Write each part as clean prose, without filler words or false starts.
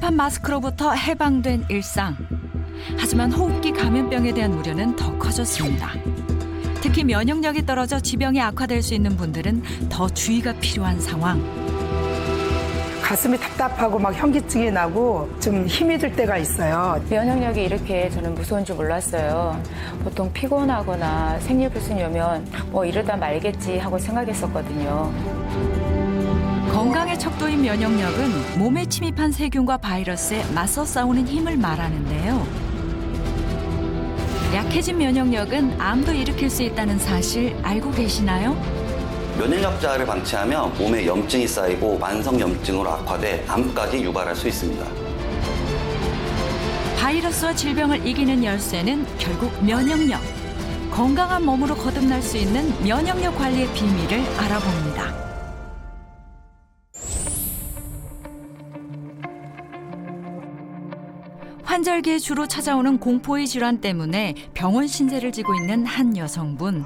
밀접한 마스크로부터 해방된 일상. 하지만 호흡기 감염병에 대한 우려는 더 커졌습니다. 특히 면역력이 떨어져 지병이 악화될 수 있는 분들은 더 주의가 필요한 상황. 가슴이 답답하고 막 현기증이 나고 좀 힘이 들 때가 있어요. 면역력이 이렇게 저는 무서운 줄 몰랐어요. 보통 피곤하거나 생리불순이 오면 이러다 말겠지 하고 생각했었거든요. 건강의 척도인 면역력은 몸에 침입한 세균과 바이러스에 맞서 싸우는 힘을 말하는데요. 약해진 면역력은 암도 일으킬 수 있다는 사실 알고 계시나요? 면역력 저하를 방치하면 몸에 염증이 쌓이고 만성 염증으로 악화돼 암까지 유발할 수 있습니다. 바이러스와 질병을 이기는 열쇠는 결국 면역력. 건강한 몸으로 거듭날 수 있는 면역력 관리의 비밀을 알아봅니다. 환절기에 주로 찾아오는 공포의 질환 때문에 병원 신세를 지고 있는 한 여성분.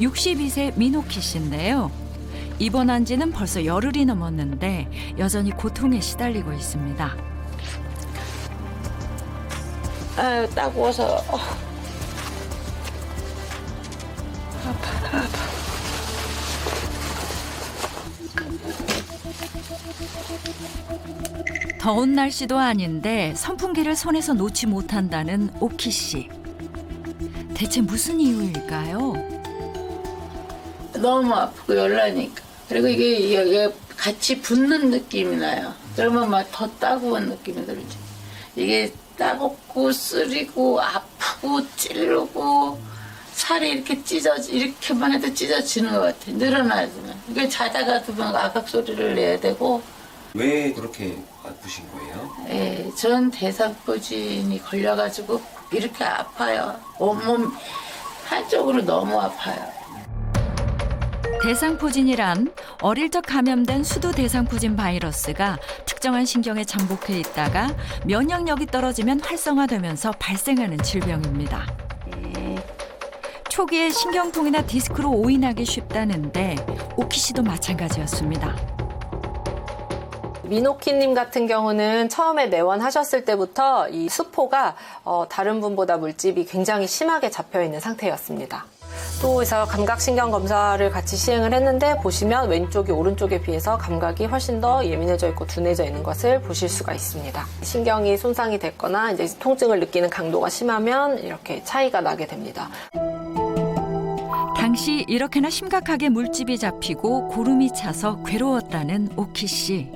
62세 민호키 씨인데요. 입원한 지는 벌써 열흘이 넘었는데 여전히 고통에 시달리고 있습니다. 아유, 따가워서. 아파. 더운 날씨도 아닌데 선풍기를 손에서 놓지 못한다는 오키 씨. 대체 무슨 이유일까요? 너무 아프고 열나니까. 그리고 이게 같이 붓는 느낌이 나요. 그러면 막 더 따가운 느낌이 들지. 이게 따갑고 쓰리고 아프고 찌르고 살이 이렇게 이렇게만 해도 찢어지는 것 같아. 늘어나지만. 이게 자다가도 막 아각 소리를 내야 되고. 왜 그렇게 아프신 거예요? 예, 전 대상포진이 걸려가지고 이렇게 아파요. 온몸 한쪽으로 너무 아파요. 대상포진이란 어릴 적 감염된 수두 대상포진 바이러스가 특정한 신경에 잠복해 있다가 면역력이 떨어지면 활성화되면서 발생하는 질병입니다. 초기에 신경통이나 디스크로 오인하기 쉽다는데 오키 씨도 마찬가지였습니다. 민호키님 같은 경우는 처음에 내원하셨을 때부터 이 수포가 다른 분보다 물집이 굉장히 심하게 잡혀 있는 상태였습니다. 또 그래서 감각신경 검사를 같이 시행을 했는데 보시면 왼쪽이 오른쪽에 비해서 감각이 훨씬 더 예민해져 있고 둔해져 있는 것을 보실 수가 있습니다. 신경이 손상이 됐거나 이제 통증을 느끼는 강도가 심하면 이렇게 차이가 나게 됩니다. 당시 이렇게나 심각하게 물집이 잡히고 고름이 차서 괴로웠다는 오키 씨.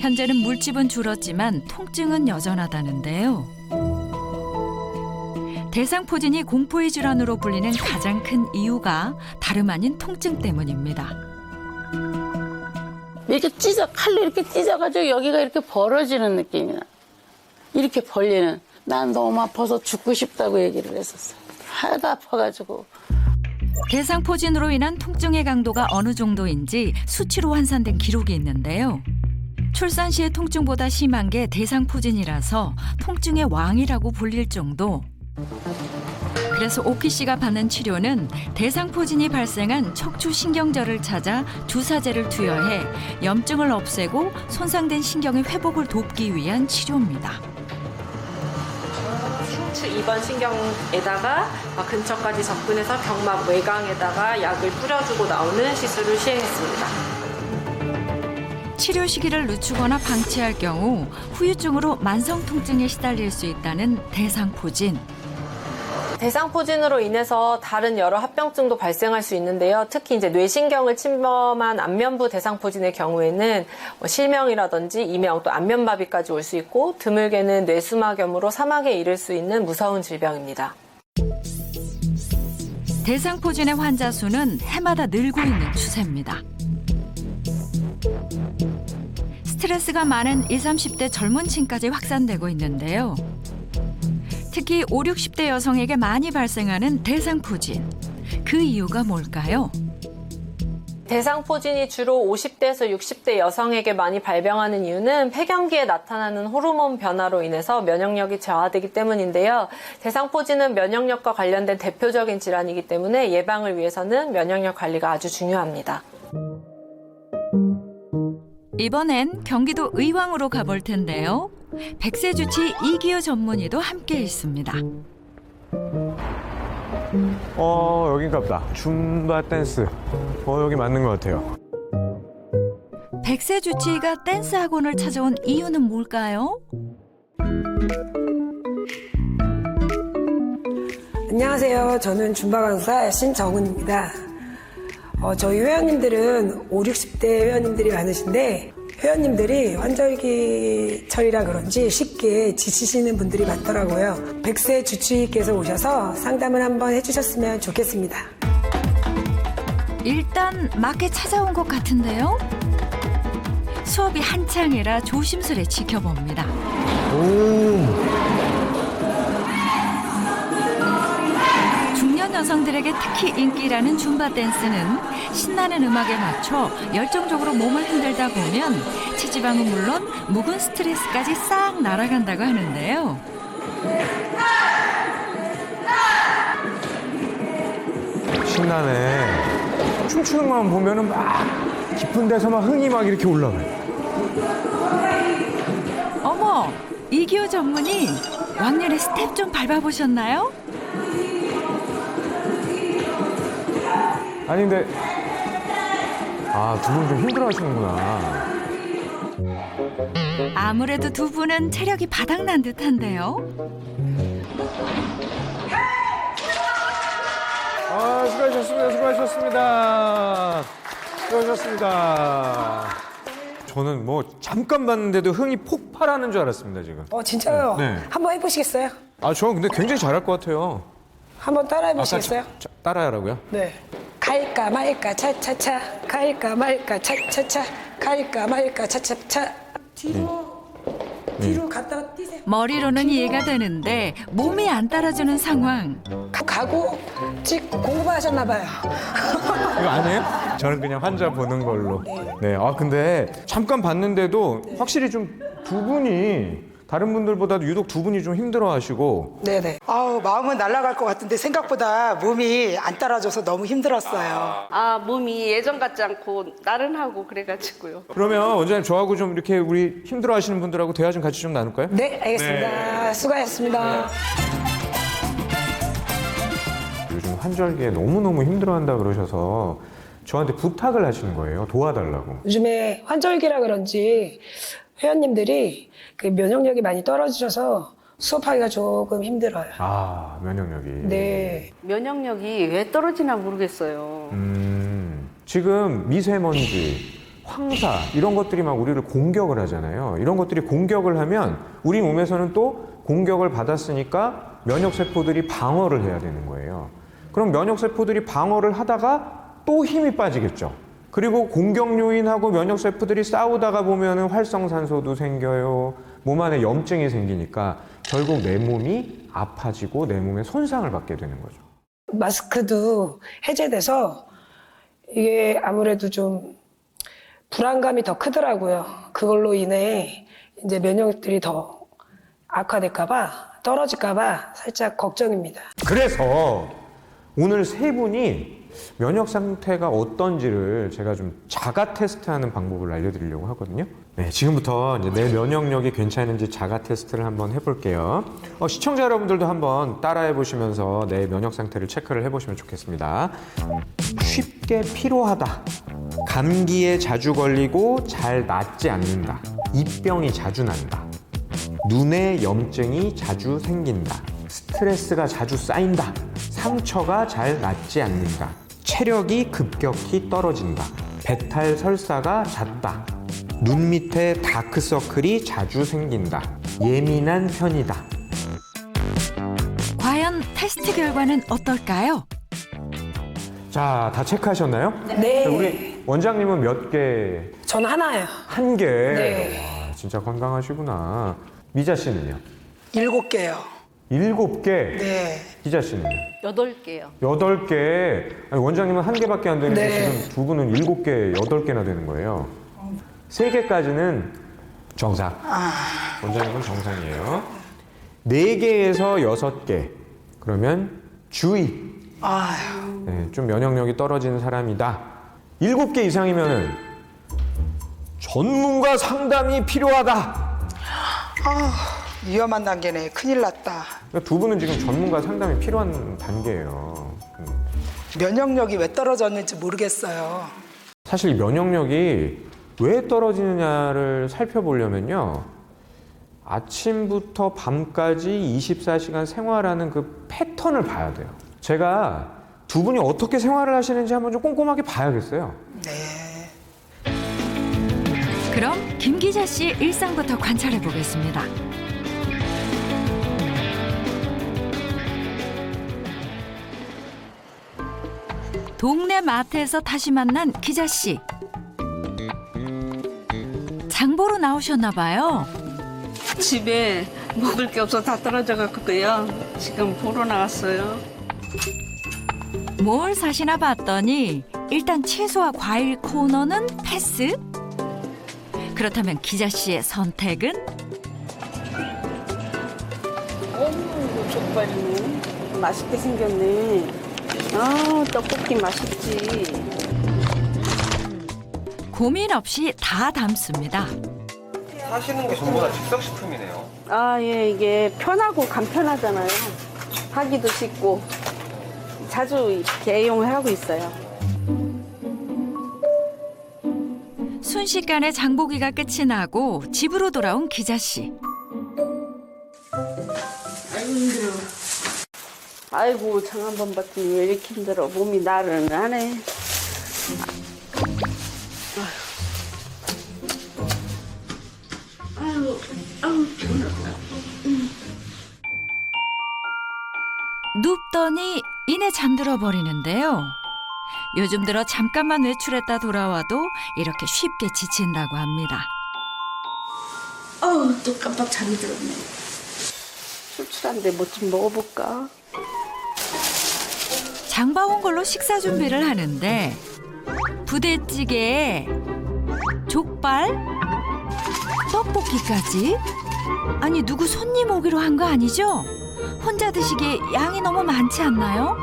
현재는 물집은 줄었지만 통증은 여전하다는데요. 대상포진이 공포의 질환으로 불리는 가장 큰 이유가 다름 아닌 통증 때문입니다. 이렇게 칼로 이렇게 찢어가지고 여기가 이렇게 벌어지는 느낌이 나. 이렇게 벌리는. 난 너무 아파서 죽고 싶다고 얘기를 했었어요. 하나도 아파가지고. 대상포진으로 인한 통증의 강도가 어느 정도인지 수치로 환산된 기록이 있는데요. 출산 시의 통증보다 심한 게 대상포진이라서 통증의 왕이라고 불릴 정도. 그래서 오키 씨가 받는 치료는 대상포진이 발생한 척추신경절을 찾아 주사제를 투여해 염증을 없애고 손상된 신경의 회복을 돕기 위한 치료입니다. 흉추 2번 신경에다가 근처까지 접근해서 경막 외곽에다가 약을 뿌려주고 나오는 시술을 시행했습니다. 치료 시기를 늦추거나 방치할 경우 후유증으로 만성 통증에 시달릴 수 있다는 대상포진. 대상포진으로 인해서 다른 여러 합병증도 발생할 수 있는데요. 특히 이제 뇌신경을 침범한 안면부 대상포진의 경우에는 실명이라든지 이명 또 안면마비까지 올 수 있고 드물게는 뇌수막염으로 사망에 이를 수 있는 무서운 질병입니다. 대상포진의 환자 수는 해마다 늘고 있는 추세입니다. 스트레스가 많은 20, 30대 젊은 층까지 확산되고 있는데요. 특히 5, 60대 여성에게 많이 발생하는 대상포진. 그 이유가 뭘까요? 대상포진이 주로 50대에서 60대 여성에게 많이 발병하는 이유는 폐경기에 나타나는 호르몬 변화로 인해서 면역력이 저하되기 때문인데요. 대상포진은 면역력과 관련된 대표적인 질환이기 때문에 예방을 위해서는 면역력 관리가 아주 중요합니다. 이번엔 경기도 의왕으로 가볼 텐데요. 백세 주치 이기호 전문의도 함께 있습니다. 여긴가 보다. 줌바 댄스. 여기 맞는 것 같아요. 백세 주치의가 댄스 학원을 찾아온 이유는 뭘까요? 안녕하세요. 저는 줌바 강사 신정은입니다. 저희 회원님들은 5, 60대 회원님들이 많으신데 회원님들이 환절기철이라 그런지 쉽게 지치시는 분들이 많더라고요. 백세 주치의께서 오셔서 상담을 한번 해주셨으면 좋겠습니다. 일단 맞게 찾아온 것 같은데요. 수업이 한창이라 조심스레 지켜봅니다. 중년 여성들에게 특히 인기라는 줌바 댄스는 신나는 음악에 맞춰 열정적으로 몸을 흔들다 보면 체지방은 물론 묵은 스트레스까지 싹 날아간다고 하는데요. 신나네. 춤추는 것만 보면은 막 깊은 데서 막 흥이 막 이렇게 올라가요. 어머, 이기호 전문의 왕년에 스텝 좀 밟아보셨나요? 아니 근데 두 분 좀 힘들어 하시는구나. 아무래도 두 분은 체력이 바닥난 듯한데요. 수고하셨습니다. 저는 뭐 잠깐 봤는데도 흥이 폭발하는 줄 알았습니다, 지금. 진짜요? 네. 한번 해보시겠어요? 저는 근데 굉장히 잘할 것 같아요. 한번 따라해보시겠어요? 따라하라고요? 네. 갈까 말까 차차차 갈까 말까 차차차 갈까 말까 차차차 뒤로 갔다가 뛰세요. 머리로는 이해가 되는데 몸이 안 따라주는 상황. 가고 공부하셨나 봐요. 이거 아니에요? 저는 그냥 환자 보는 걸로. 네. 근데 잠깐 봤는데도 확실히 좀 두 분이 다른 분들보다도 유독 두 분이 좀 힘들어하시고. 네네. 마음은 날아갈 것 같은데 생각보다 몸이 안 따라줘서 너무 힘들었어요. 몸이 예전 같지 않고 나른하고 그래가지고요. 그러면 원장님 저하고 좀 이렇게 우리 힘들어하시는 분들하고 대화 좀 같이 좀 나눌까요? 네, 알겠습니다. 수고하셨습니다. 요즘 환절기에 너무너무 힘들어한다 그러셔서 저한테 부탁을 하시는 거예요. 도와달라고. 요즘에 환절기라 그런지 회원님들이 그 면역력이 많이 떨어지셔서 수업하기가 조금 힘들어요. 면역력이. 네. 면역력이 왜 떨어지나 모르겠어요. 지금 미세먼지, 황사 이런 것들이 막 우리를 공격을 하잖아요. 이런 것들이 공격을 하면 우리 몸에서는 또 공격을 받았으니까 면역세포들이 방어를 해야 되는 거예요. 그럼 면역세포들이 방어를 하다가 또 힘이 빠지겠죠. 그리고 공격 요인하고 면역세포들이 싸우다가 보면은 활성산소도 생겨요. 몸 안에 염증이 생기니까 결국 내 몸이 아파지고 내 몸에 손상을 받게 되는 거죠. 마스크도 해제돼서 이게 아무래도 좀 불안감이 더 크더라고요. 그걸로 인해 이제 면역들이 더 악화될까봐 떨어질까봐 살짝 걱정입니다. 그래서 오늘 세 분이 면역 상태가 어떤지를 제가 좀 자가 테스트하는 방법을 알려드리려고 하거든요. 네, 지금부터 이제 내 면역력이 괜찮은지 자가 테스트를 한번 해볼게요. 시청자 여러분들도 한번 따라해 보시면서 내 면역 상태를 체크를 해보시면 좋겠습니다. 쉽게 피로하다. 감기에 자주 걸리고 잘 낫지 않는다. 입병이 자주 난다. 눈에 염증이 자주 생긴다. 스트레스가 자주 쌓인다. 상처가 잘 낫지 않는다. 체력이 급격히 떨어진다. 배탈 설사가 잦다. 눈 밑에 다크서클이 자주 생긴다. 예민한 편이다. 과연 테스트 결과는 어떨까요? 자, 다 체크하셨나요? 네. 자, 우리 원장님은 몇 개? 저는 하나예요. 한 개. 네. 와, 진짜 건강하시구나. 미자 씨는요? 7개요. 7개. 네. 기자 씨는요? 8개요. 8개. 아니, 원장님은 한 개밖에 안 되는데 네. 지금 두 분은 7개, 8개나 되는 거예요. 3개까지는 정상. 원장님은 정상이에요. 4개에서 6개. 그러면 주의. 네, 좀 면역력이 떨어지는 사람이다. 7개 이상이면은 전문가 상담이 필요하다. 아, 위험한 단계네. 큰일 났다. 그러니까 두 분은 지금 전문가 상담이 필요한 단계예요. 면역력이 왜 떨어졌는지 모르겠어요. 사실 이 면역력이 왜 떨어지느냐를 살펴보려면요. 아침부터 밤까지 24시간 생활하는 그 패턴을 봐야 돼요. 제가 두 분이 어떻게 생활을 하시는지 한번 좀 꼼꼼하게 봐야겠어요. 네. 그럼 김 기자 씨의 일상부터 관찰해 보겠습니다. 동네 마트에서 다시 만난 기자 씨. 장보러 나오셨나 봐요. 집에 먹을 게 없어 다 떨어져 갖고요. 지금 보러 나왔어요. 뭘 사시나 봤더니 일단 채소와 과일 코너는 패스? 그렇다면 기자 씨의 선택은? 어머, 족발이네. 맛있게 생겼네. 아, 떡볶이 맛있지. 고민 없이 다 담습니다. 사시는 게 전부 다 즉석식품이네요. 아, 예, 이게 편하고 간편하잖아요. 하기도 쉽고. 자주 이렇게 애용을 하고 있어요. 순식간에 장보기가 끝이 나고 집으로 돌아온 기자 씨. 아이고, 힘들어. 아이고, 장 한 번 봤더니 왜 이렇게 힘들어. 몸이 나른하네. 눕더니 이내 잠들어 버리는데요. 요즘 들어 잠깐만 외출했다 돌아와도 이렇게 쉽게 지친다고 합니다. 어우, 또 깜빡 잠이 들었네. 출출한데 뭐 좀 먹어볼까? 장봐온 걸로 식사 준비를 하는데 부대찌개에 족발, 떡볶이까지? 아니 누구 손님 오기로 한 거 아니죠? 혼자 드시기에 양이 너무 많지 않나요?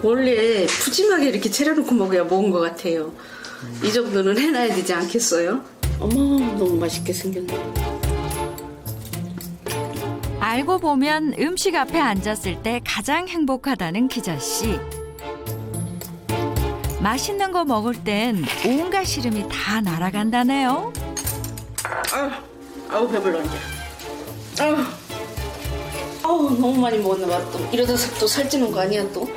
원래 푸짐하게 이렇게 차려놓고 먹어야 먹은 것 같아요. 이 정도는 해놔야 되지 않겠어요? 어머, 너무 맛있게 생겼네. 알고 보면 음식 앞에 앉았을 때 가장 행복하다는 기자 씨. 맛있는 거 먹을 땐 온갖 시름이 다 날아간다네요. 아우, 배불러, 이제. 아우, 너무 많이 먹었나 봐, 또. 이러다 또 살찌는 거 아니야, 또?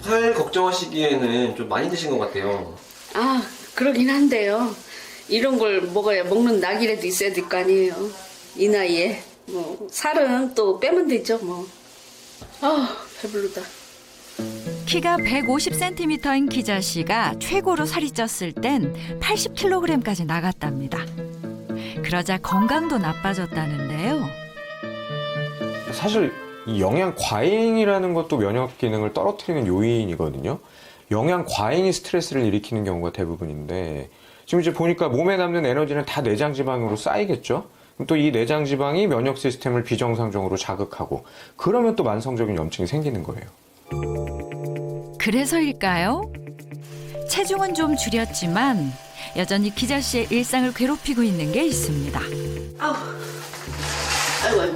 살 걱정하시기에는 좀 많이 드신 것 같아요. 아, 그러긴 한데요. 이런 걸 먹어야 먹는 낙이라도 있어야 될 거 아니에요. 이 나이에. 뭐, 살은 또 빼면 되죠, 뭐. 아, 배부르다. 키가 150cm인 기자 씨가 최고로 살이 쪘을 땐 80kg까지 나갔답니다. 그러자 건강도 나빠졌다는데요. 사실 이 영양 과잉이라는 것도 면역 기능을 떨어뜨리는 요인이거든요. 영양 과잉이 스트레스를 일으키는 경우가 대부분인데 지금 이제 보니까 몸에 남는 에너지는 다 내장 지방으로 쌓이겠죠. 또 이 내장 지방이 면역 시스템을 비정상적으로 자극하고 그러면 또 만성적인 염증이 생기는 거예요. 그래서일까요? 체중은 좀 줄였지만 여전히 기자 씨의 일상을 괴롭히고 있는 게 있습니다. 아우, 아이고.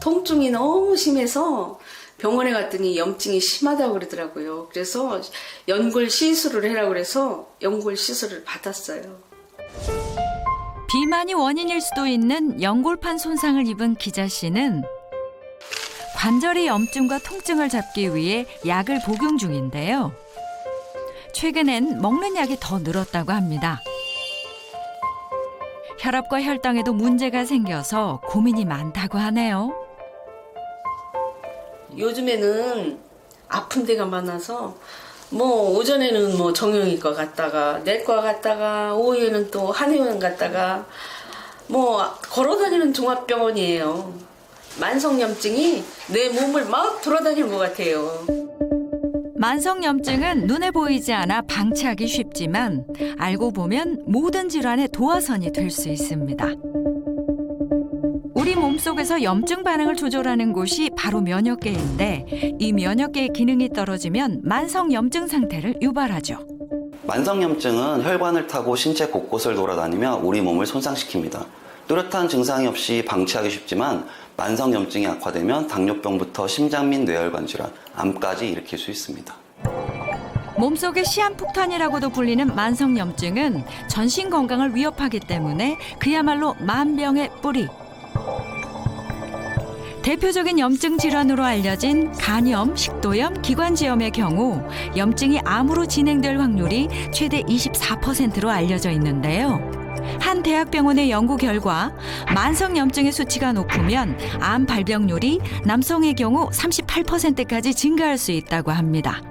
통증이 너무 심해서 병원에 갔더니 염증이 심하다고 그러더라고요. 그래서 연골 시술을 해라고 그래서 연골 시술을 받았어요. 비만이 원인일 수도 있는 연골판 손상을 입은 기자 씨는 관절의 염증과 통증을 잡기 위해 약을 복용 중인데요. 최근엔 먹는 약이 더 늘었다고 합니다. 혈압과 혈당에도 문제가 생겨서 고민이 많다고 하네요. 요즘에는 아픈 데가 많아서 뭐 오전에는 뭐 정형외과 갔다가 내과 갔다가 오후에는 또 한의원 갔다가 뭐 걸어다니는 종합병원이에요. 만성염증이 내 몸을 막 돌아다니는 것 같아요. 만성염증은 눈에 보이지 않아 방치하기 쉽지만 알고 보면 모든 질환의 도화선이 될 수 있습니다. 우리 몸속 몸속에서 염증 반응을 조절하는 곳이 바로 면역계인데 이 면역계의 기능이 떨어지면 만성 염증 상태를 유발하죠. 만성염증은 혈관을 타고 신체 곳곳을 돌아다니며 우리 몸을 손상시킵니다. 뚜렷한 증상이 없이 방치하기 쉽지만 만성염증이 악화되면 당뇨병부터 심장 및 뇌혈관 질환, 암까지 일으킬 수 있습니다. 몸속의 시한폭탄이라고도 불리는 만성염증은 전신 건강을 위협하기 때문에 그야말로 만병의 뿌리. 대표적인 염증 질환으로 알려진 간염, 식도염, 기관지염의 경우 염증이 암으로 진행될 확률이 최대 24%로 알려져 있는데요. 한 대학병원의 연구 결과 만성염증의 수치가 높으면 암 발병률이 남성의 경우 38%까지 증가할 수 있다고 합니다.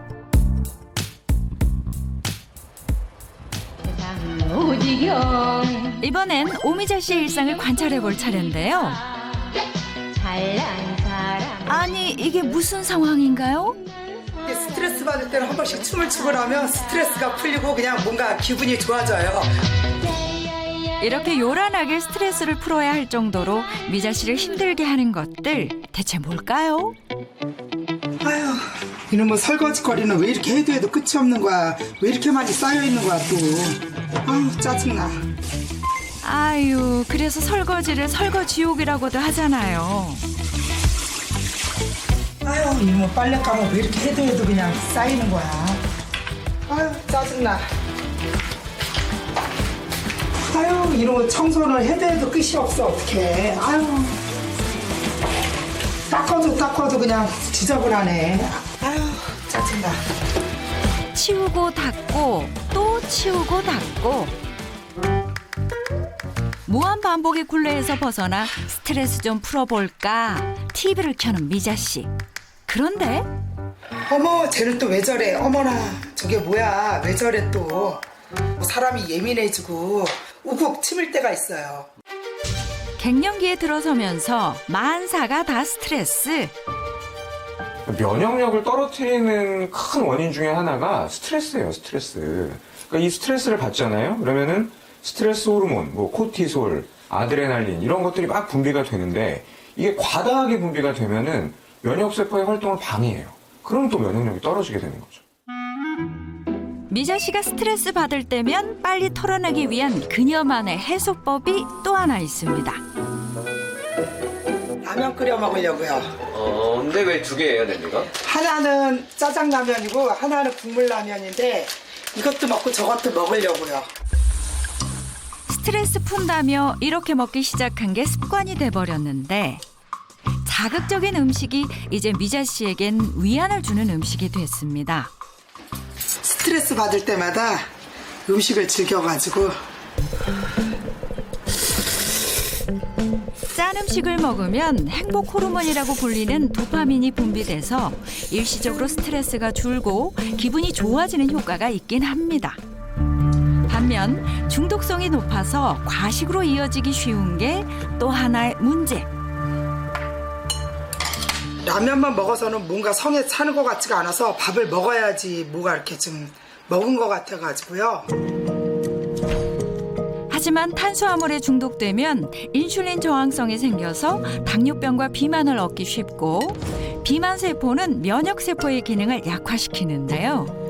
이번엔 오미자 씨의 일상을 관찰해 볼 차례인데요. 아니, 이게 무슨 상황인가요? 스트레스 받을 때는 한 번씩 춤을 추고 나면 스트레스가 풀리고 그냥 뭔가 기분이 좋아져요. 이렇게 요란하게 스트레스를 풀어야 할 정도로 미자 씨를 힘들게 하는 것들 대체 뭘까요? 아휴, 이놈의 설거지거리는 왜 이렇게 해도 끝이 없는 거야? 왜 이렇게 많이 쌓여 있는 거야 또? 아우, 짜증나. 아유, 그래서 설거지를 설거지옥이라고도 하잖아요. 아유, 이놈의 빨랫감은 왜 이렇게 해도 그냥 쌓이는 거야? 아유, 짜증나. 아유, 이놈의 청소는 해도 끝이 없어, 어떡해. 아유, 닦아도 그냥 지저분하네. 아유, 짜증나. 치우고 닦고 또 치우고 닦고 무한 반복의 굴레에서 벗어나 스트레스 좀 풀어볼까 TV를 켜는 미자 씨. 그런데 어머, 쟤는 또 왜 저래? 어머나, 저게 뭐야? 왜 저래 또? 사람이 예민해지고 우국 치밀 때가 있어요. 갱년기에 들어서면서 만사가 다 스트레스. 면역력을 떨어뜨리는 큰 원인 중에 하나가 스트레스예요, 스트레스. 그러니까 이 스트레스를 받잖아요. 그러면은 스트레스 호르몬, 뭐 코티솔, 아드레날린 이런 것들이 막 분비가 되는데 이게 과다하게 분비가 되면은 면역세포의 활동을 방해해요. 그럼 또 면역력이 떨어지게 되는 거죠. 미자 씨가 스트레스 받을 때면 빨리 털어내기 위한 그녀만의 해소법이 또 하나 있습니다. 라면 끓여 먹으려고요. 근데 왜 두 개예요, 냄비가? 하나는 짜장라면이고 하나는 국물라면인데 이것도 먹고 저것도 먹으려고요. 스트레스 푼다며 이렇게 먹기 시작한 게 습관이 돼버렸는데 자극적인 음식이 이제 미자 씨에겐 위안을 주는 음식이 됐습니다. 스트레스 받을 때마다 음식을 즐겨가지고 짠 음식을 먹으면 행복 호르몬이라고 불리는 도파민이 분비돼서 일시적으로 스트레스가 줄고 기분이 좋아지는 효과가 있긴 합니다. 반면 중독성이 높아서 과식으로 이어지기 쉬운 게 또 하나의 문제. 라면만 먹어서는 뭔가 성에 차는 것 같지가 않아서 밥을 먹어야지 뭐가 이렇게 좀 먹은 것 같아가지고요. 하지만 탄수화물에 중독되면 인슐린 저항성이 생겨서 당뇨병과 비만을 얻기 쉽고 비만 세포는 면역 세포의 기능을 약화시키는데요.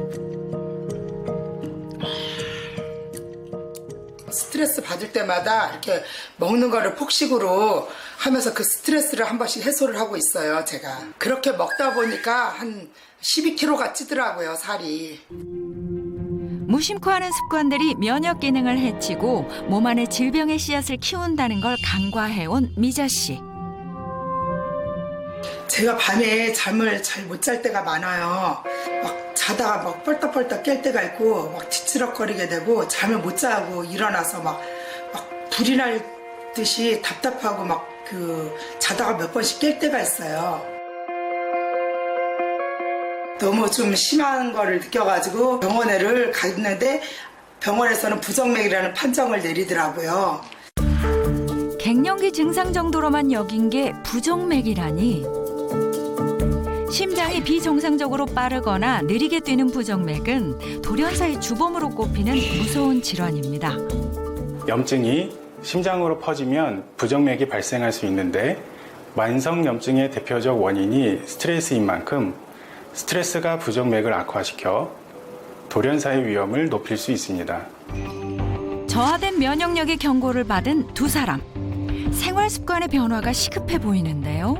스트레스 받을 때마다 이렇게 먹는 거를 폭식으로 하면서 그 스트레스를 한 번씩 해소를 하고 있어요, 제가. 그렇게 먹다 보니까 한 12kg가 찌더라고요, 살이. 무심코 하는 습관들이 면역 기능을 해치고 몸 안에 질병의 씨앗을 키운다는 걸 간과해온 미자 씨. 제가 밤에 잠을 잘 못 잘 때가 많아요. 막 자다가 막 뻘떡뻘떡 깰 때가 있고 막 뒤치럭거리게 되고 잠을 못 자고 일어나서 막 불이 날 듯이 답답하고 막 자다가 몇 번씩 깰 때가 있어요. 너무 좀 심한 거를 느껴가지고 병원에를 갔는데 병원에서는 부정맥이라는 판정을 내리더라고요. 갱년기 증상 정도로만 여긴 게 부정맥이라니. 심장이 비정상적으로 빠르거나 느리게 뛰는 부정맥은 돌연사의 주범으로 꼽히는 무서운 질환입니다. 염증이 심장으로 퍼지면 부정맥이 발생할 수 있는데 만성염증의 대표적 원인이 스트레스인 만큼 스트레스가 부정맥을 악화시켜 돌연사의 위험을 높일 수 있습니다. 저하된 면역력의 경고를 받은 두 사람. 생활 습관의 변화가 시급해 보이는데요.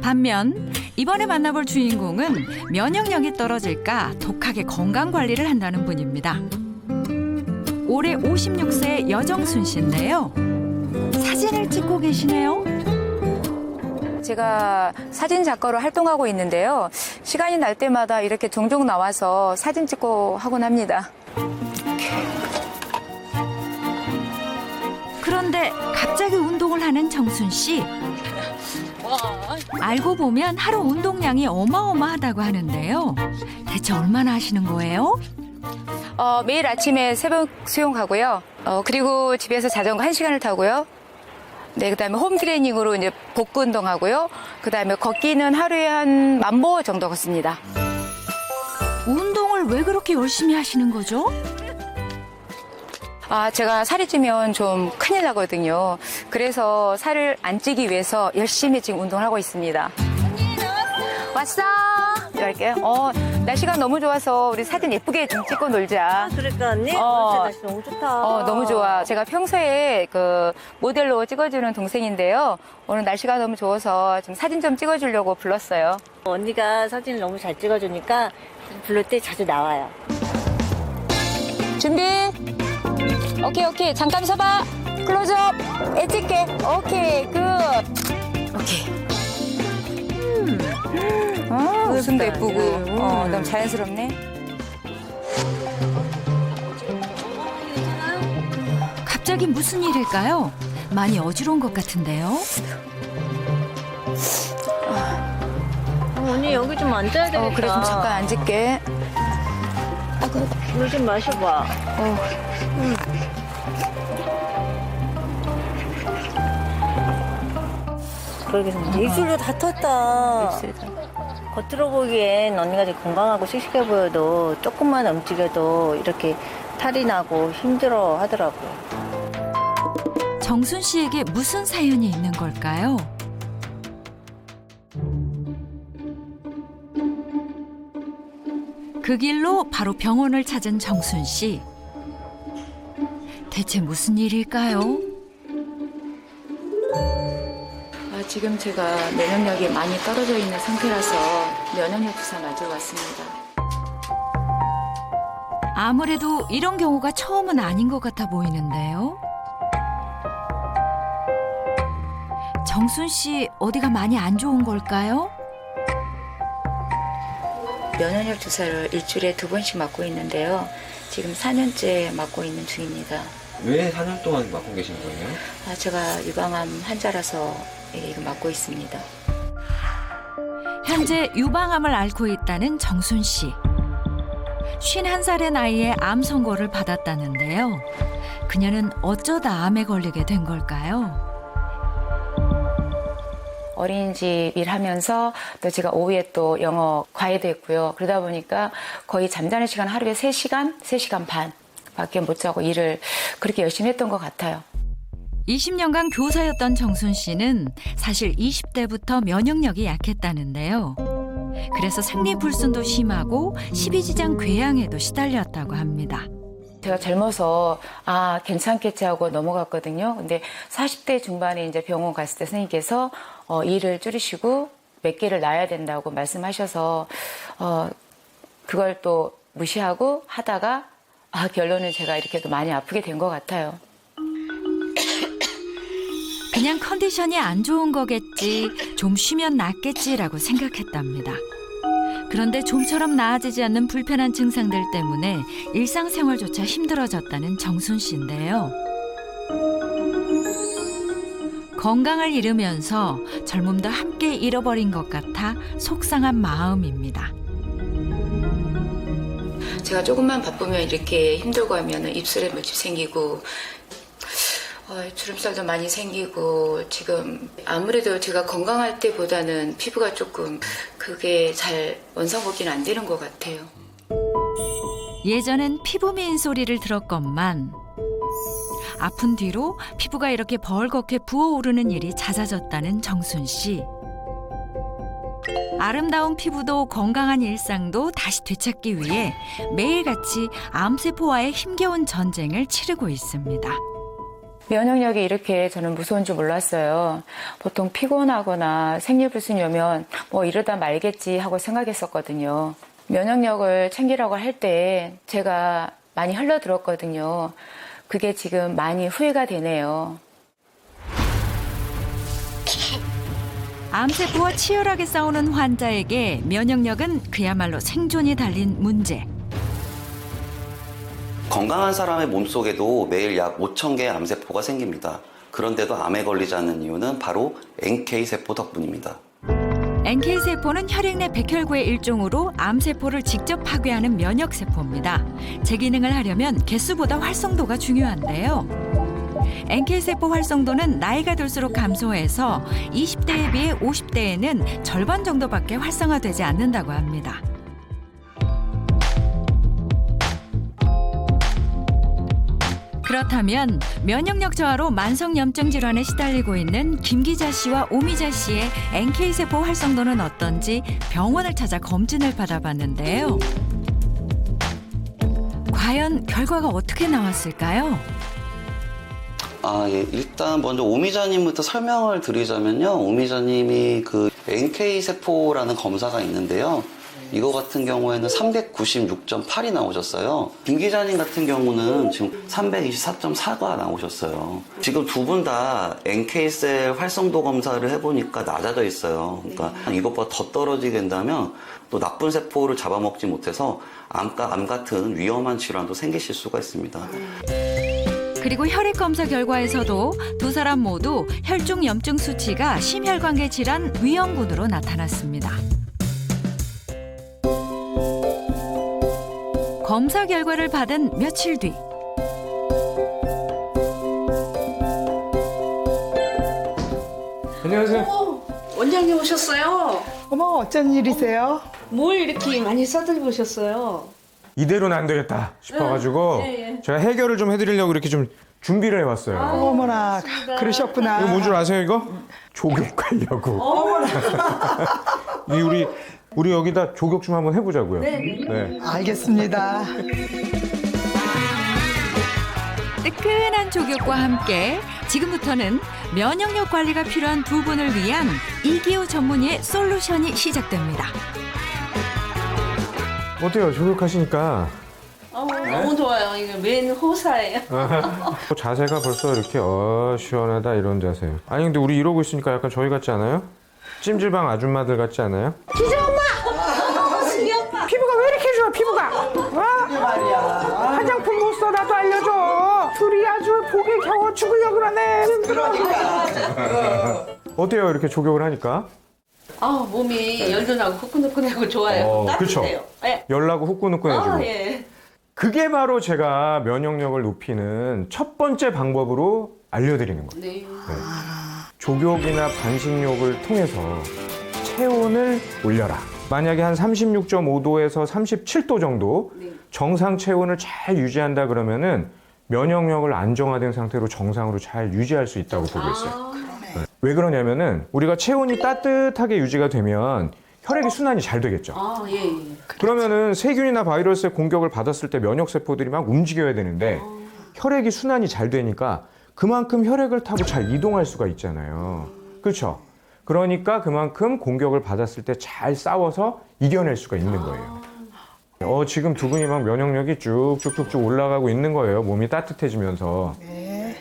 반면 이번에 만나볼 주인공은 면역력이 떨어질까 독하게 건강 관리를 한다는 분입니다. 올해 56세 여정순 씨인데요. 사진을 찍고 계시네요. 제가 사진 작가로 활동하고 있는데요. 시간이 날 때마다 이렇게 종종 나와서 사진 찍고 하곤 합니다. 그런데 갑자기 운동을 하는 정순 씨. 알고 보면 하루 운동량이 어마어마하다고 하는데요. 대체 얼마나 하시는 거예요? 매일 아침에 새벽 수영하고요. 그리고 집에서 자전거 1시간을 타고요. 네, 그다음에 홈 트레이닝으로 이제 복부 운동하고요. 그다음에 걷기는 하루에 한 10,000보 정도 걷습니다. 운동을 왜 그렇게 열심히 하시는 거죠? 제가 살이 찌면 좀 큰일 나거든요. 그래서 살을 안 찌기 위해서 열심히 지금 운동을 하고 있습니다. 왔어! 이럴게요. 날씨가 너무 좋아서 우리 사진 예쁘게 좀 찍고 놀자. 그러니까 언니? 날씨 너무 좋다. 너무 좋아. 제가 평소에 그 모델로 찍어주는 동생인데요. 오늘 날씨가 너무 좋아서 좀 사진 좀 찍어주려고 불렀어요. 언니가 사진을 너무 잘 찍어주니까 부를 때 자주 나와요. 준비. 오케이. 잠깐 서봐. 클로즈업. 찍게. 오케이. 굿. 오케이. 웃음도 예쁘고. 너무 자연스럽네. 갑자기 무슨 일일까요? 많이 어지러운 것 같은데요. 언니 여기 좀 앉아야 되겠다. 그래 좀 잠깐 앉을게. 물 좀 마셔봐. 그러게 입술도 다 텄다. 겉으로 보기엔 언니가 되게 건강하고 씩씩해 보여도 조금만 움직여도 이렇게 탈이 나고 힘들어 하더라고요. 정순 씨에게 무슨 사연이 있는 걸까요? 그 길로 바로 병원을 찾은 정순 씨. 대체 무슨 일일까요? 지금 제가 면역력이 많이 떨어져 있는 상태라서 면역력 주사 맞으러 왔습니다. 아무래도 이런 경우가 처음은 아닌 것 같아 보이는데요. 정순 씨 어디가 많이 안 좋은 걸까요? 면역력 주사를 일주일에 2번씩 맞고 있는데요. 지금 4년째 맞고 있는 중입니다. 왜 4년 동안 맞고 계신 거예요? 제가 유방암 환자라서 이거 맞고 있습니다. 현재 유방암을 앓고 있다는 정순 씨. 51살의 나이에 암 선고를 받았다는데요. 그녀는 어쩌다 암에 걸리게 된 걸까요? 어린이집 일하면서 또 제가 오후에 또 영어 과외도 했고요. 그러다 보니까 거의 잠자는 시간 하루에 3시간, 3시간 반 밖에 못 자고 일을 그렇게 열심히 했던 것 같아요. 20년간 교사였던 정순 씨는 사실 20대부터 면역력이 약했다는데요. 그래서 생리불순도 심하고 십이지장 궤양에도 시달렸다고 합니다. 제가 젊어서 괜찮겠지 하고 넘어갔거든요. 근데 40대 중반에 이제 병원 갔을 때 선생님께서 일을 줄이시고 몇 개를 놔야 된다고 말씀하셔서 그걸 또 무시하고 하다가 결론은 제가 이렇게 또 많이 아프게 된 것 같아요. 그냥 컨디션이 안 좋은 거겠지, 좀 쉬면 낫겠지라고 생각했답니다. 그런데 좀처럼 나아지지 않는 불편한 증상들 때문에 일상생활조차 힘들어졌다는 정순 씨인데요. 건강을 잃으면서 젊음도 함께 잃어버린 것 같아 속상한 마음입니다. 제가 조금만 바쁘면 이렇게 힘들고 하면 입술에 물집 생기고 주름살도 많이 생기고 지금 아무래도 제가 건강할 때보다는 피부가 조금 그게 잘 원상복귀는 안 되는 것 같아요. 예전엔 피부 미인 소리를 들었건만 아픈 뒤로 피부가 이렇게 벌겋게 부어오르는 일이 잦아졌다는 정순 씨. 아름다운 피부도 건강한 일상도 다시 되찾기 위해 매일같이 암세포와의 힘겨운 전쟁을 치르고 있습니다. 면역력이 이렇게 저는 무서운 줄 몰랐어요. 보통 피곤하거나 생리불순이 오면 뭐 이러다 말겠지 하고 생각했었거든요. 면역력을 챙기라고 할 때 제가 많이 흘러들었거든요. 그게 지금 많이 후회가 되네요. 암세포와 치열하게 싸우는 환자에게 면역력은 그야말로 생존이 달린 문제. 건강한 사람의 몸속에도 매일 약 5,000개의 암세포가 생깁니다. 그런데도 암에 걸리지 않는 이유는 바로 NK세포 덕분입니다. NK세포는 혈액 내 백혈구의 일종으로 암세포를 직접 파괴하는 면역세포입니다. 제 기능을 하려면 개수보다 활성도가 중요한데요. NK세포 활성도는 나이가 들수록 감소해서 20대에 비해 50대에는 절반 정도밖에 활성화되지 않는다고 합니다. 그렇다면 면역력 저하로 만성염증 질환에 시달리고 있는 김기자 씨와 오미자 씨의 NK세포 활성도는 어떤지 병원을 찾아 검진을 받아봤는데요. 과연 결과가 어떻게 나왔을까요? 예. 일단 먼저 오미자님부터 설명을 드리자면요. 오미자님이 그 NK세포라는 검사가 있는데요. 이거 같은 경우에는 396.8이 나오셨어요. 김 기자님 같은 경우는 지금 324.4가 나오셨어요. 지금 두 분 다 NK셀 활성도 검사를 해보니까 낮아져 있어요. 그러니까 이것보다 더 떨어지게 된다면 또 나쁜 세포를 잡아먹지 못해서 암 같은 위험한 질환도 생기실 수가 있습니다. 그리고 혈액 검사 결과에서도 두 사람 모두 혈중 염증 수치가 심혈관계 질환 위험군으로 나타났습니다. 검사 결과를 받은 며칠 뒤 안녕하세요. 원장님 오셨어요? 어머, 어쩐 일이세요? 뭘 이렇게 많이 싸들고 오셨어요? 이대로는 안 되겠다 싶어가지고 예. 제가 해결을 좀 해드리려고 이렇게 좀 준비를 해왔어요. 어머나, 그러셨구나. 이거 뭔 줄 아세요, 이거? 조격하려고. 우리 여기다 조격 좀 한번 해보자고요. 네. 알겠습니다. 뜨끈한 조격과 함께 지금부터는 면역력 관리가 필요한 두 분을 위한 이기호 전문의의 솔루션이 시작됩니다. 어때요, 조격하시니까? 너무 좋아요. 이거 맨 호사예요. 자세가 벌써 이렇게 시원하다 이런 자세예요. 아니 근데 우리 이러고 있으니까 약간 저희 같지 않아요? 찜질방 아줌마들 같지 않아요? 기자 엄마! 수미 엄마! 피부가 왜 이렇게 좋아, 피부가? 화장품 못 써, 나도 알려줘. 둘이 아주 보기 겨워 죽으려고 그러네. 어때요, 이렇게 조격을 하니까? 몸이 열도 나고 후끈후끈하고 좋아요. 그렇죠. 따뜻해요. 네. 열나고 후끈후끈해지고. 예. 그게 바로 제가 면역력을 높이는 첫 번째 방법으로 알려드리는 거예요. 네. 조격이나 반신욕을 통해서 체온을 올려라. 만약에 한 36.5도에서 37도 정도 정상 체온을 잘 유지한다 그러면은 면역력을 안정화된 상태로 정상으로 잘 유지할 수 있다고 보고 있어요. 네. 왜 그러냐면은 우리가 체온이 따뜻하게 유지가 되면 혈액이 순환이 잘 되겠죠. 예. 그러면은 세균이나 바이러스의 공격을 받았을 때 면역 세포들이 막 움직여야 되는데 혈액이 순환이 잘 되니까 그만큼 혈액을 타고 잘 이동할 수가 있잖아요. 그렇죠? 그러니까 그만큼 공격을 받았을 때 잘 싸워서 이겨낼 수가 있는 거예요. 지금 두 분이 막 면역력이 쭉쭉쭉쭉 올라가고 있는 거예요. 몸이 따뜻해지면서. 네.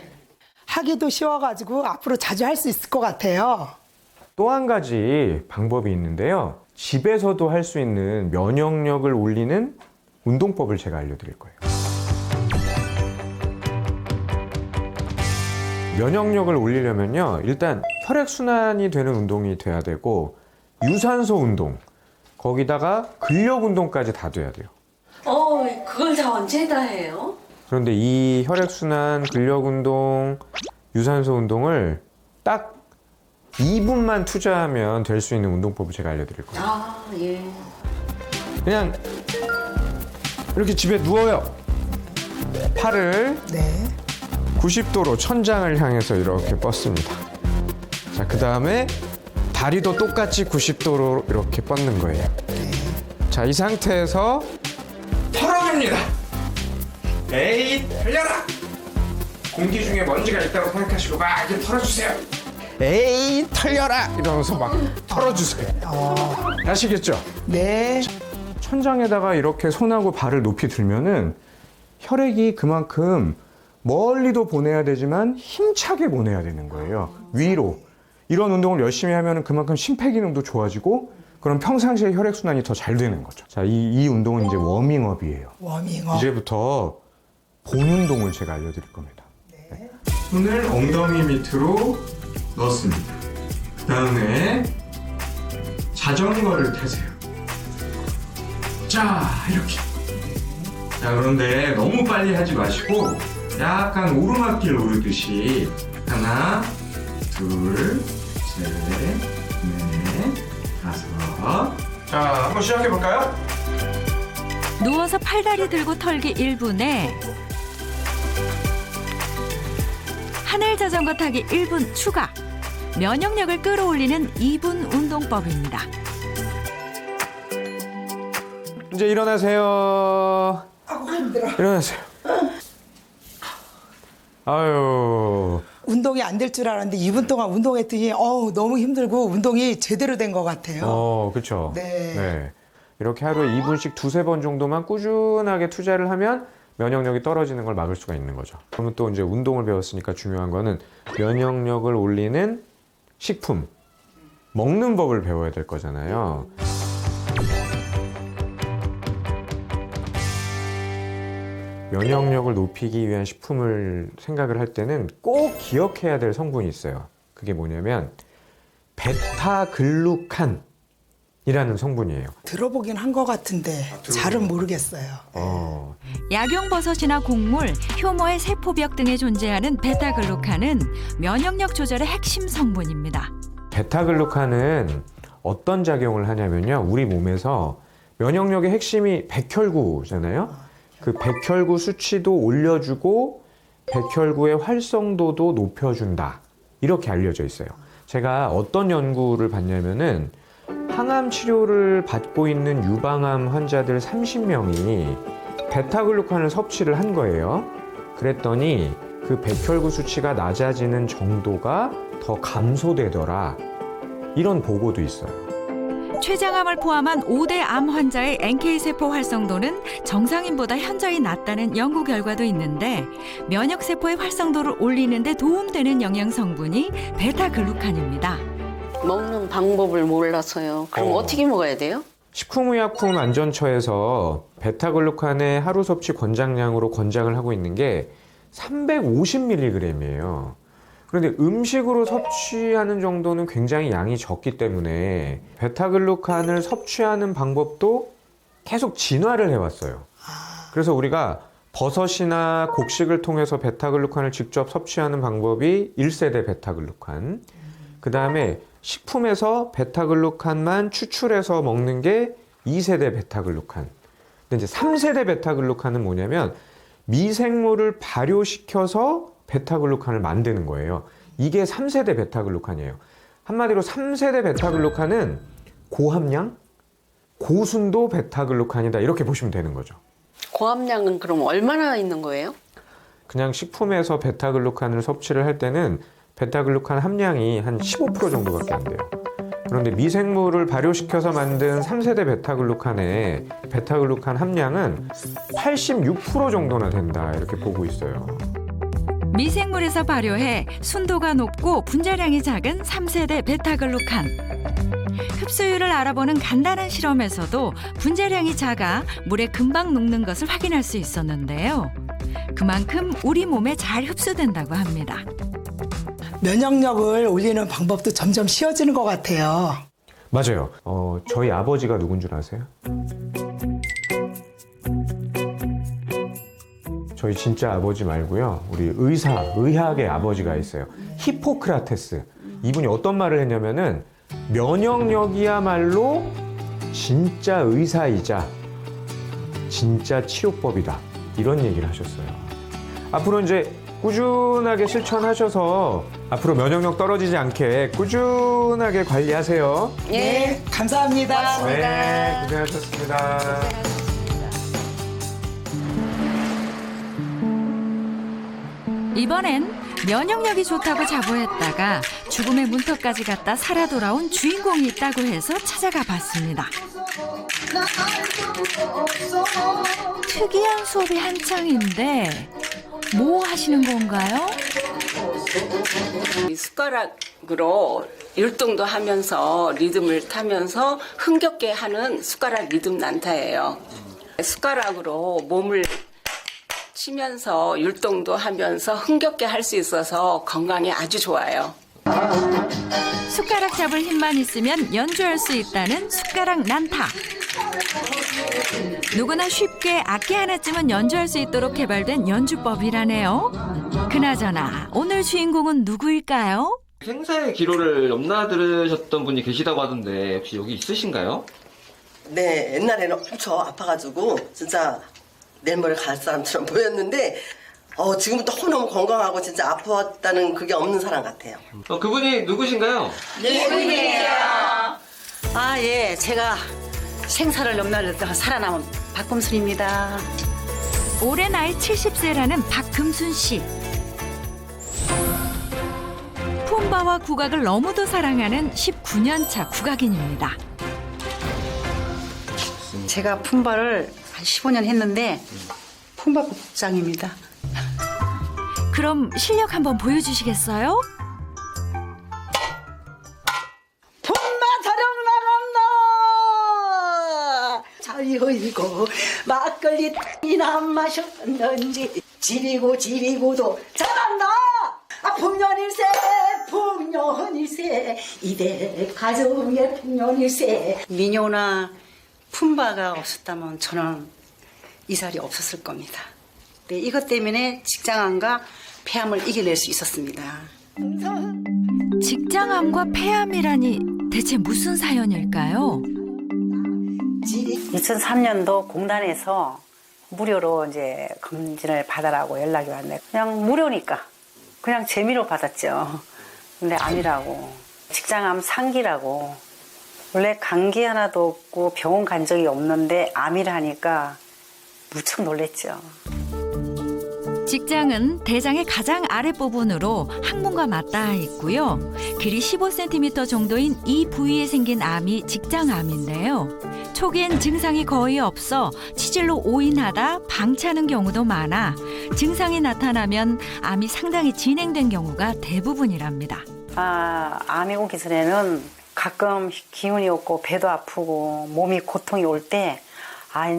하기도 쉬워가지고 앞으로 자주 할 수 있을 것 같아요. 또 한 가지 방법이 있는데요. 집에서도 할 수 있는 면역력을 올리는 운동법을 제가 알려드릴 거예요. 면역력을 올리려면요. 일단 혈액순환이 되는 운동이 돼야 되고 유산소 운동, 거기다가 근력 운동까지 다 돼야 돼요. 그걸 다 언제 다 해요? 그런데 이 혈액순환, 근력 운동, 유산소 운동을 딱 2분만 투자하면 될 수 있는 운동법을 제가 알려드릴 거예요. 예. 그냥 이렇게 집에 누워요. 팔을 네. 90도로 천장을 향해서 이렇게 뻗습니다. 자, 그 다음에 다리도 똑같이 90도로 이렇게 뻗는 거예요. 자, 이 상태에서 털어줍니다. 에이, 털려라! 공기 중에 먼지가 있다고 생각하시고 막 이렇게 털어주세요. 에이, 털려라! 이러면서 막 털어주세요. 아시겠죠? 네. 천장에다가 이렇게 손하고 발을 높이 들면은 혈액이 그만큼 멀리도 보내야 되지만 힘차게 보내야 되는 거예요. 위로. 이런 운동을 열심히 하면 그만큼 심폐기능도 좋아지고 그럼 평상시에 혈액순환이 더 잘 되는 거죠. 자, 이 운동은 이제 워밍업이에요. 워밍업. 이제부터 본 운동을 제가 알려드릴 겁니다. 네. 손을 엉덩이 밑으로 넣습니다. 그 다음에 자전거를 타세요. 자, 이렇게. 자, 그런데 너무 빨리 하지 마시고 약간 오르막길 오르듯이 하나, 둘, 셋, 넷, 다섯. 자, 한번 시작해 볼까요? 누워서 팔다리 들고 털기 1분에 하늘 자전거 타기 1분 추가. 면역력을 끌어올리는 2분 운동법입니다. 이제 일어나세요. 힘들어. 일어나세요. 아유. 운동이 안 될 줄 알았는데 2분 동안 운동했더니 너무 힘들고 운동이 제대로 된 것 같아요. 그렇죠. 네. 이렇게 하루에 2분씩 두세 번 정도만 꾸준하게 투자를 하면 면역력이 떨어지는 걸 막을 수가 있는 거죠. 그러면 또 이제 운동을 배웠으니까 중요한 거는 면역력을 올리는 식품, 먹는 법을 배워야 될 거잖아요. 면역력을 높이기 위한 식품을 생각을 할 때는 꼭 기억해야 될 성분이 있어요. 그게 뭐냐면 베타글루칸이라는 성분이에요. 들어보긴 한 것 같은데 잘은 모르겠어요. 약용버섯이나 곡물, 효모의 세포벽 등에 존재하는 베타글루칸은 면역력 조절의 핵심 성분입니다. 베타글루칸은 어떤 작용을 하냐면요. 우리 몸에서 면역력의 핵심이 백혈구잖아요. 그 백혈구 수치도 올려주고 백혈구의 활성도도 높여준다. 이렇게 알려져 있어요. 제가 어떤 연구를 봤냐면은 항암 치료를 받고 있는 유방암 환자들 30명이 베타글루칸을 섭취를 한 거예요. 그랬더니 그 백혈구 수치가 낮아지는 정도가 더 감소되더라. 이런 보고도 있어요. 췌장암을 포함한 5대 암 환자의 NK세포 활성도는 정상인보다 현저히 낮다는 연구 결과도 있는데 면역세포의 활성도를 올리는 데 도움되는 영양성분이 베타글루칸입니다. 먹는 방법을 몰라서요. 그럼 어떻게 먹어야 돼요? 식품의약품안전처에서 베타글루칸의 하루 섭취 권장량으로 권장을 하고 있는 게 350mg이에요. 그런데 음식으로 섭취하는 정도는 굉장히 양이 적기 때문에 베타글루칸을 섭취하는 방법도 계속 진화를 해왔어요. 그래서 우리가 버섯이나 곡식을 통해서 베타글루칸을 직접 섭취하는 방법이 1세대 베타글루칸, 그 다음에 식품에서 베타글루칸만 추출해서 먹는 게 2세대 베타글루칸. 근데 이제 3세대 베타글루칸은 뭐냐면 미생물을 발효시켜서 베타글루칸을 만드는 거예요. 이게 3세대 베타글루칸이에요. 한마디로 3세대 베타글루칸은 고함량, 고순도 베타글루칸이다. 이렇게 보시면 되는 거죠. 고함량은 그럼 얼마나 있는 거예요? 그냥 식품에서 베타글루칸을 섭취를 할 때는 베타글루칸 함량이 한 15% 정도밖에 안 돼요. 그런데 미생물을 발효시켜서 만든 3세대 베타글루칸의 베타글루칸 함량은 86% 정도나 된다. 이렇게 보고 있어요. 미생물에서 발효해 순도가 높고 분자량이 작은 3세대 베타글루칸. 흡수율을 알아보는 간단한 실험에서도 분자량이 작아 물에 금방 녹는 것을 확인할 수 있었는데요. 그만큼 우리 몸에 잘 흡수된다고 합니다. 면역력을 올리는 방법도 점점 쉬워지는 것 같아요. 맞아요. 저희 아버지가 누군 줄 아세요? 저희 진짜 아버지 말고요. 우리 의학의 아버지가 있어요. 히포크라테스. 이분이 어떤 말을 했냐면은 면역력이야말로 진짜 의사이자 진짜 치료법이다. 이런 얘기를 하셨어요. 앞으로 이제 꾸준하게 실천하셔서 앞으로 면역력 떨어지지 않게 꾸준하게 관리하세요. 네, 감사합니다. 네, 고생하셨습니다. 이번엔 면역력이 좋다고 자부했다가 죽음의 문턱까지 갔다 살아 돌아온 주인공이 있다고 해서 찾아가 봤습니다. 특이한 수업이 한창인데 뭐 하시는 건가요? 이 숟가락으로 율동도 하면서 리듬을 타면서 흥겹게 하는 숟가락 리듬 난타예요. 숟가락으로 몸을 치면서 율동도 하면서 흥겹게 할 수 있어서 건강에 아주 좋아요. 숟가락 잡을 힘만 있으면 연주할 수 있다는 숟가락 난타. 누구나 쉽게 악기 하나쯤은 연주할 수 있도록 개발된 연주법이라네요. 그나저나 오늘 주인공은 누구일까요? 생사의 기로를 넘나들으셨던 분이 계시다고 하던데 혹시 여기 있으신가요? 네, 옛날에는 엄청 아파가지고 진짜 내일 모레 갈 사람처럼 보였는데 지금부터 너무 건강하고 진짜 아팠다는 그게 없는 사람 같아요. 그분이 누구신가요? 네, 아, 예. 제가 생사를 넘나들다가 살아남은 박금순입니다. 올해 나이 70세라는 박금순 씨. 품바와 국악을 너무도 사랑하는 19년차 국악인입니다. 제가 품바를 한 15년 했는데 품바 국장입니다. 그럼 실력 한번 보여주시겠어요? 품바 자령 나간다. 자유이고 막걸리 이나 마셨는지 지리고도 잘한다. 풍년일세 풍년일세 이대 가정의 풍년일세. 민요나 품바가 없었다면 저는 이 자리에 없었을 겁니다. 네, 이것 때문에 직장암과 폐암을 이겨낼 수 있었습니다. 직장암과 폐암이라니 대체 무슨 사연일까요? 2003년도 공단에서 무료로 이제 검진을 받아라고 연락이 왔네. 그냥 무료니까 그냥 재미로 받았죠. 근데 암이라고, 직장암 상기라고. 원래 감기 하나도 없고 병원 간 적이 없는데 암이라니까 무척 놀랬죠. 직장은 대장의 가장 아랫부분으로 항문과 맞닿아 있고요. 길이 15cm 정도인 이 부위에 생긴 암이 직장암인데요. 초기엔 증상이 거의 없어 치질로 오인하다 방치하는 경우도 많아 증상이 나타나면 암이 상당히 진행된 경우가 대부분이랍니다. 암이 오기 전에는 가끔 기운이 없고 배도 아프고 몸이 고통이 올 때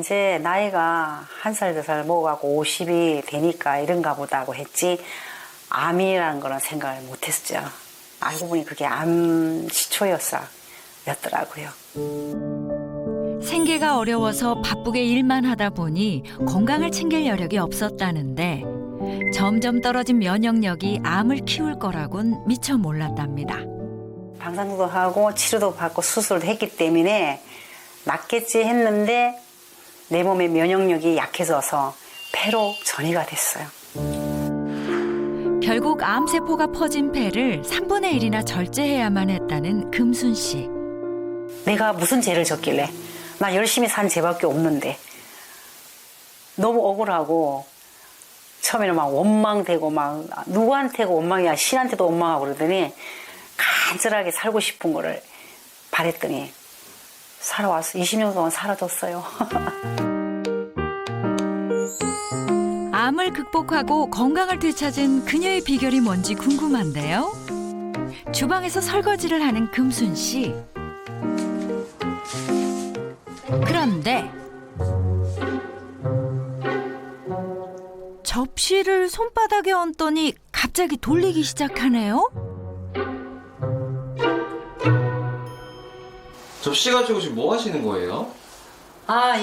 이제 나이가 1살, 2살 먹어가고 50이 되니까 이런가 보다 하고 했지 암이라는 거는 생각을 못했었죠. 알고 보니 그게 암 시초였더라고요. 생계가 어려워서 바쁘게 일만 하다 보니 건강을 챙길 여력이 없었다는데 점점 떨어진 면역력이 암을 키울 거라곤 미처 몰랐답니다. 방사능도 하고 치료도 받고 수술도 했기 때문에 낫겠지 했는데 내 몸의 면역력이 약해져서 폐로 전이가 됐어요. 결국 암세포가 퍼진 폐를 3분의 1이나 절제해야만 했다는 금순 씨. 내가 무슨 죄를 졌길래 나 열심히 산 죄밖에 없는데 너무 억울하고 처음에는 막 원망되고 막 누구한테고 원망이야 신한테도 원망하고 그러더니 간절하게 살고 싶은 거를 바랬더니 살아왔어. 20년 동안 사라졌어요. 암을 극복하고 건강을 되찾은 그녀의 비결이 뭔지 궁금한데요. 주방에서 설거지를 하는 금순 씨. 그런데 접시를 손바닥에 얹더니 갑자기 돌리기 시작하네요. 접시 가지고 지금 뭐 하시는 거예요?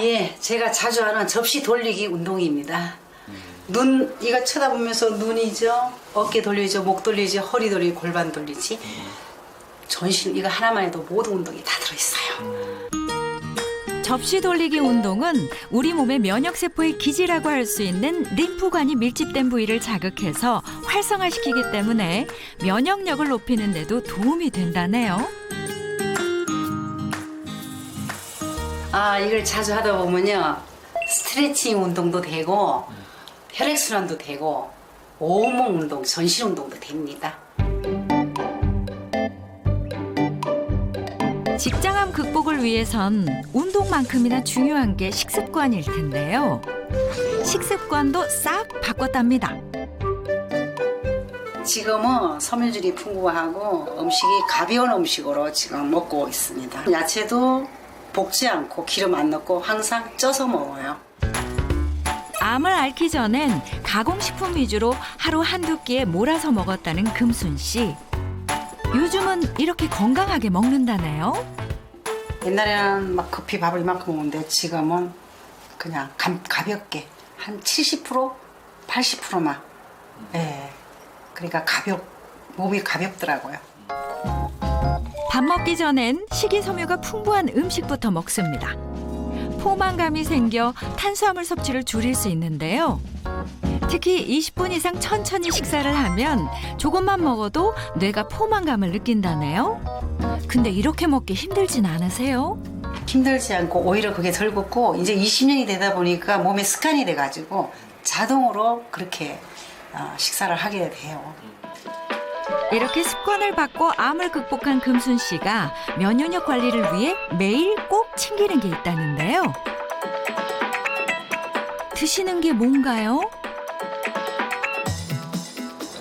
예. 제가 자주 하는 접시 돌리기 운동입니다. 눈, 이거 쳐다보면서 눈이죠. 어깨 돌리죠. 목 돌리죠. 허리 돌리고 골반 돌리지. 전신 이거 하나만 해도 모든 운동이 다 들어있어요. 접시 돌리기 운동은 우리 몸의 면역세포의 기지라고 할 수 있는 림프관이 밀집된 부위를 자극해서 활성화시키기 때문에 면역력을 높이는 데도 도움이 된다네요. 이걸 자주 하다 보면요. 스트레칭 운동도 되고 혈액순환도 되고 온몸 운동, 전신 운동도 됩니다. 직장암 극복을 위해선 운동만큼이나 중요한 게 식습관일 텐데요. 식습관도 싹 바꿨답니다. 지금은 섬유질이 풍부하고 음식이 가벼운 음식으로 지금 먹고 있습니다. 야채도 볶지 않고 기름 안 넣고 항상 쪄서 먹어요. 암을 앓기 전엔 가공식품 위주로 하루 한두 끼에 몰아서 먹었다는 금순 씨. 요즘은 이렇게 건강하게 먹는다네요. 옛날에는 막 급히 밥을 이만큼 먹는데 지금은 그냥 가볍게 한 70%, 80%만. 예. 그러니까 몸이 가볍더라고요. 밥 먹기 전엔 식이섬유가 풍부한 음식부터 먹습니다. 포만감이 생겨 탄수화물 섭취를 줄일 수 있는데요. 특히 20분 이상 천천히 식사를 하면 조금만 먹어도 뇌가 포만감을 느낀다네요. 근데 이렇게 먹기 힘들진 않으세요? 힘들지 않고 오히려 그게 즐겁고 이제 20년이 되다 보니까 몸에 습관이 돼가지고 자동으로 그렇게 식사를 하게 돼요. 이렇게 습관을 바꿔 암을 극복한 금순 씨가 면역력 관리를 위해 매일 꼭 챙기는 게 있다는데요. 드시는 게 뭔가요?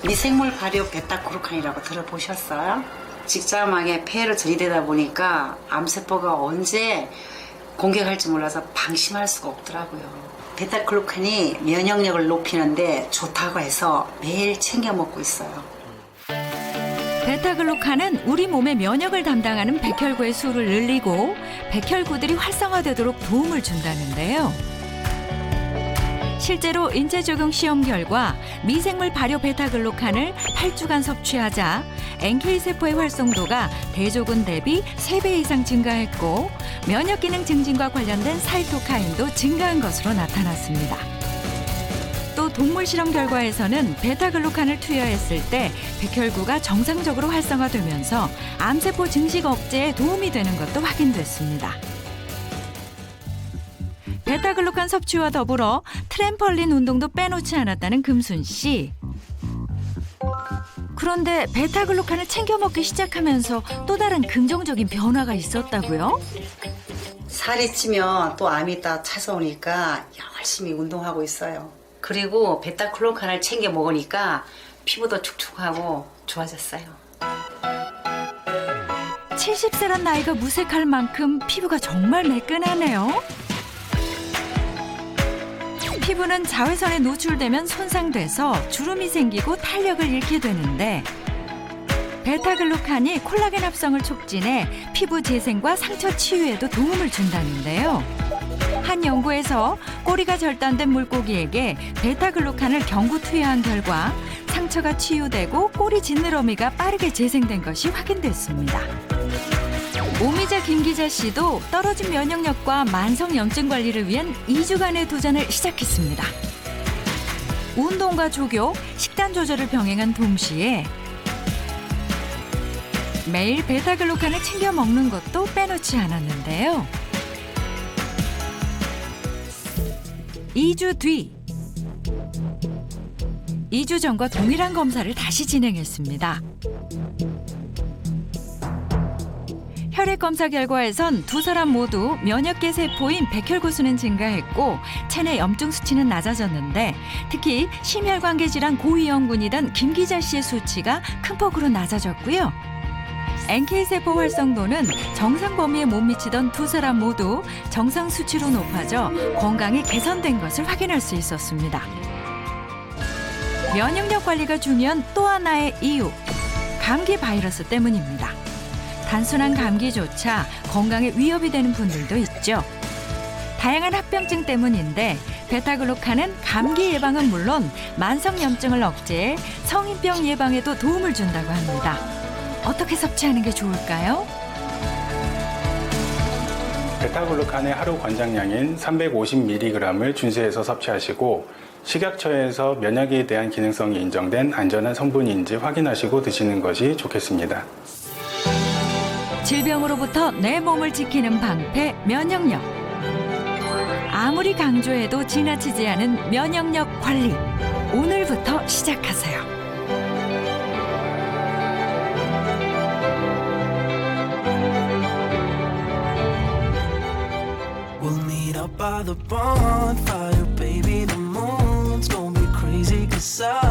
미생물 발효 베타그루칸이라고 들어보셨어요? 직장암에 폐해로 전이되다 보니까 암세포가 언제 공격할지 몰라서 방심할 수가 없더라고요. 베타글루칸이 면역력을 높이는데 좋다고 해서 매일 챙겨 먹고 있어요. 베타글루칸은 우리 몸의 면역을 담당하는 백혈구의 수를 늘리고 백혈구들이 활성화되도록 도움을 준다는데요. 실제로 인체 적용 시험 결과 미생물 발효 베타글루칸을 8주간 섭취하자 NK세포의 활성도가 대조군 대비 3배 이상 증가했고 면역 기능 증진과 관련된 사이토카인도 증가한 것으로 나타났습니다. 또 동물 실험 결과에서는 베타글루칸을 투여했을 때 백혈구가 정상적으로 활성화되면서 암세포 증식 억제에 도움이 되는 것도 확인됐습니다. 베타글루칸 섭취와 더불어 트램펄린 운동도 빼놓지 않았다는 금순 씨. 그런데 베타글루칸을 챙겨 먹기 시작하면서 또 다른 긍정적인 변화가 있었다고요? 살이 찌면 또 암이 딱 찾아오니까 열심히 운동하고 있어요. 그리고 베타글루칸을 챙겨 먹으니까 피부도 촉촉하고 좋아졌어요. 70세란 나이가 무색할 만큼 피부가 정말 매끈하네요. 피부는 자외선에 노출되면 손상돼서 주름이 생기고 탄력을 잃게 되는데 베타글루칸이 콜라겐 합성을 촉진해 피부 재생과 상처 치유에도 도움을 준다는데요. 한 연구에서 꼬리가 절단된 물고기에게 베타글루칸을 경구 투여한 결과 상처가 치유되고 꼬리 지느러미가 빠르게 재생된 것이 확인됐습니다. 오미자 김기자 씨도 떨어진 면역력과 만성염증 관리를 위한 2주간의 도전을 시작했습니다. 운동과 조교, 식단 조절을 병행한 동시에 매일 베타글루칸을 챙겨 먹는 것도 빼놓지 않았는데요. 2주 뒤, 2주 전과 동일한 검사를 다시 진행했습니다. 혈액 검사 결과에선 두 사람 모두 면역계 세포인 백혈구 수는 증가했고 체내 염증 수치는 낮아졌는데 특히 심혈관계 질환 고위험군이던 김 기자 씨의 수치가 큰 폭으로 낮아졌고요. NK세포 활성도는 정상 범위에 못 미치던 두 사람 모두 정상 수치로 높아져 건강이 개선된 것을 확인할 수 있었습니다. 면역력 관리가 중요한 또 하나의 이유, 감기 바이러스 때문입니다. 단순한 감기조차 건강에 위협이 되는 분들도 있죠. 다양한 합병증 때문인데 베타글루칸은 감기 예방은 물론 만성염증을 억제해 성인병 예방에도 도움을 준다고 합니다. 어떻게 섭취하는 게 좋을까요? 베타글루칸의 하루 권장량인 350mg을 준수해서 섭취하시고 식약처에서 면역에 대한 기능성이 인정된 안전한 성분인지 확인하시고 드시는 것이 좋겠습니다. 질병으로부터 내 몸을 지키는 방패 면역력. 아무리 강조해도 지나치지 않은 면역력 관리. 오늘부터 시작하세요. We'll meet up by the bonfire, baby. The moon's gonna be crazy 'cause I